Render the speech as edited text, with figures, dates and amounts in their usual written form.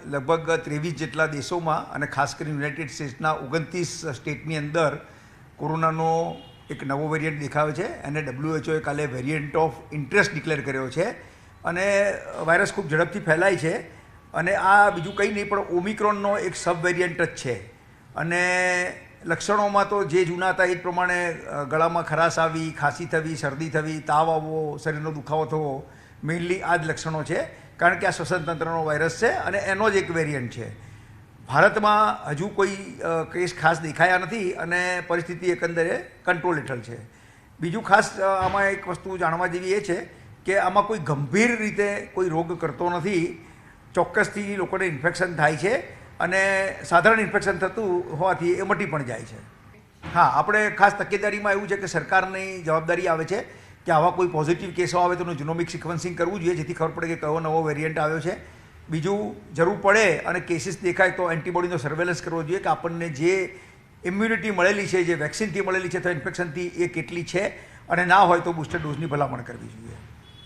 લગભગ 23 જેટલા દેશોમાં અને ખાસ કરીને યુનાઇટેડ સ્ટેટ્સના 29 સ્ટેટની અંદર કોરોનાનો એક નવો વેરિયન્ટ દેખાયો છે અને WHO કાલે વેરિયન્ટ ઓફ ઇન્ટરેસ્ટ ડિક્લેર કર્યો છે અને વાયરસ ખૂબ ઝડપથી ફેલાય છે અને આ બીજું કંઈ નહીં પણ ઓમિક્રોનનો એક સબ વેરિયન્ટ જ છે અને લક્ષણોમાં તો જે જૂના હતા એ જ પ્રમાણે ગળામાં ખરાશ આવી, ખાંસી થવી, શરદી થવી, તાવ આવવો, શરીરનો દુખાવો થવો, મેઇનલી આ જ લક્ષણો છે કારણ કે આ શ્વસન તંત્રનો વાયરસ છે અને એનો જ એક વેરિયન્ટ છે. ભારતમાં હજુ કોઈ કેસ ખાસ દેખાયા નથી અને પરિસ્થિતિ એકંદરે કંટ્રોલ હેઠળ છે. બીજું ખાસ આમાં એક વસ્તુ જાણવા જેવી એ છે કે આમાં કોઈ ગંભીર રીતે કોઈ રોગ કરતો નથી. ચોક્કસથી લોકોને ઇન્ફેક્શન થાય છે અને સાધારણ ઇન્ફેક્શન થતું હોવાથી એ મટી પણ જાય છે. હા, આપણે ખાસ તકેદારીમાં એવું છે કે સરકારની જવાબદારી આવે છે કે આવા કોઈ પોઝિટિવ કેસો આવે તો એનું જીનોમિક સિક્વન્સિંગ કરવું જોઈએ જેથી ખબર પડે કે કયો નવો વેરિયન્ટ આવ્યો છે. બીજું, જરૂર પડે અને કેસીસ દેખાય તો એન્ટીબોડીનો સર્વેલન્સ કરવો જોઈએ કે આપણને જે ઇમ્યુનિટી મળેલી છે, જે વેક્સિનથી મળેલી છે અથવા ઇન્ફેક્શનથી એ કેટલી છે અને ના હોય તો બૂસ્ટર ડોઝની ભલામણ કરવી જોઈએ.